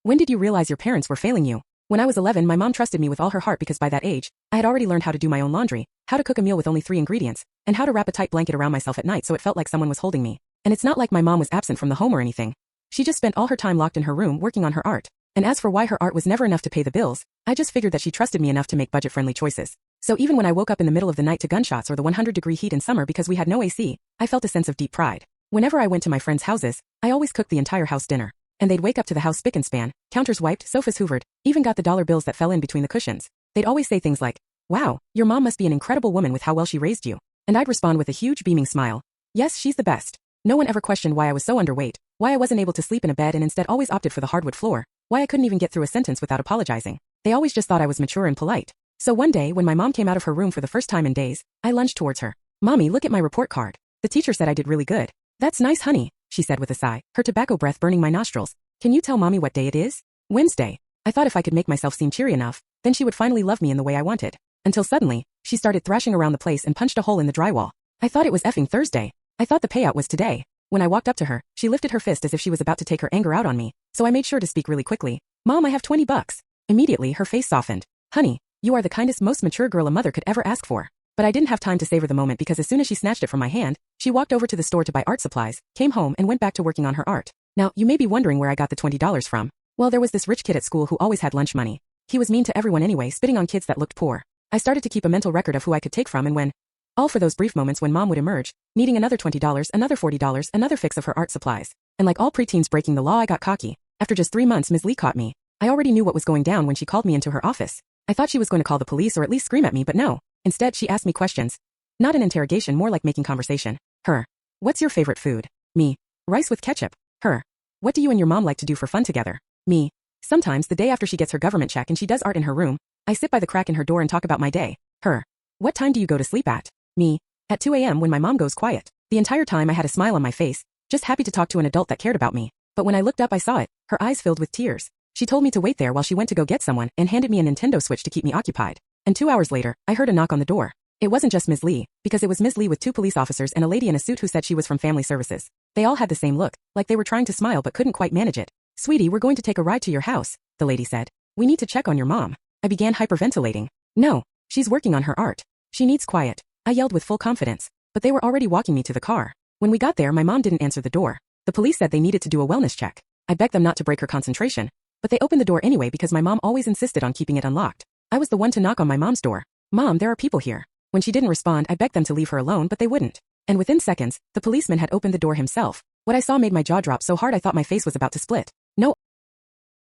When did you realize your parents were failing you? When I was 11, my mom trusted me with all her heart because by that age, I had already learned how to do my own laundry, how to cook a meal with only 3 ingredients, and how to wrap a tight blanket around myself at night so it felt like someone was holding me. And it's not like my mom was absent from the home or anything. She just spent all her time locked in her room working on her art. And as for why her art was never enough to pay the bills, I just figured that she trusted me enough to make budget-friendly choices. So even when I woke up in the middle of the night to gunshots or the 100-degree heat in summer because we had no AC, I felt a sense of deep pride. Whenever I went to my friends' houses, I always cooked the entire house dinner. And they'd wake up to the house spick and span, counters wiped, sofas hoovered, even got the dollar bills that fell in between the cushions. They'd always say things like, "Wow, your mom must be an incredible woman with how well she raised you." And I'd respond with a huge beaming smile. Yes, she's the best. No one ever questioned why I was so underweight, why I wasn't able to sleep in a bed and instead always opted for the hardwood floor, why I couldn't even get through a sentence without apologizing. They always just thought I was mature and polite. So one day, when my mom came out of her room for the first time in days, I lunged towards her. "Mommy, look at my report card. The teacher said I did really good." "That's nice, honey," she said with a sigh, her tobacco breath burning my nostrils. "Can you tell Mommy what day it is?" "Wednesday." I thought if I could make myself seem cheery enough, then she would finally love me in the way I wanted. Until suddenly, she started thrashing around the place and punched a hole in the drywall. I thought it was effing Thursday. I thought the payout was today. When I walked up to her, she lifted her fist as if she was about to take her anger out on me, so I made sure to speak really quickly. "Mom, I have $20. Immediately, her face softened. "Honey, you are the kindest, most mature girl a mother could ever ask for." But I didn't have time to savor the moment because as soon as she snatched it from my hand, she walked over to the store to buy art supplies, came home and went back to working on her art. Now, you may be wondering where I got the $20 from. Well, there was this rich kid at school who always had lunch money. He was mean to everyone anyway, spitting on kids that looked poor. I started to keep a mental record of who I could take from and when. All for those brief moments when Mom would emerge, needing another $20, another $40, another fix of her art supplies. And like all preteens breaking the law, I got cocky. After just 3 months, Ms. Lee caught me. I already knew what was going down when she called me into her office. I thought she was going to call the police or at least scream at me, but no. Instead, she asked me questions. Not an interrogation, more like making conversation. Her. "What's your favorite food?" Me. "Rice with ketchup." Her. "What do you and your mom like to do for fun together?" Me. "Sometimes the day after she gets her government check and she does art in her room, I sit by the crack in her door and talk about my day." Her. "What time do you go to sleep at?" Me. "At 2 a.m. when my mom goes quiet." The entire time I had a smile on my face, just happy to talk to an adult that cared about me. But when I looked up I saw it, her eyes filled with tears. She told me to wait there while she went to go get someone and handed me a Nintendo Switch to keep me occupied. And 2 hours later, I heard a knock on the door. It wasn't just Ms. Lee, because it was Ms. Lee with 2 police officers and a lady in a suit who said she was from Family Services. They all had the same look, like they were trying to smile but couldn't quite manage it. "Sweetie, we're going to take a ride to your house," the lady said. "We need to check on your mom." I began hyperventilating. "No, she's working on her art. She needs quiet," I yelled with full confidence. But they were already walking me to the car. When we got there, my mom didn't answer the door. The police said they needed to do a wellness check. I begged them not to break her concentration. But they opened the door anyway because my mom always insisted on keeping it unlocked. I was the one to knock on my mom's door. "Mom, there are people here." When she didn't respond, I begged them to leave her alone, but they wouldn't. And within seconds, the policeman had opened the door himself. What I saw made my jaw drop so hard I thought my face was about to split. "No,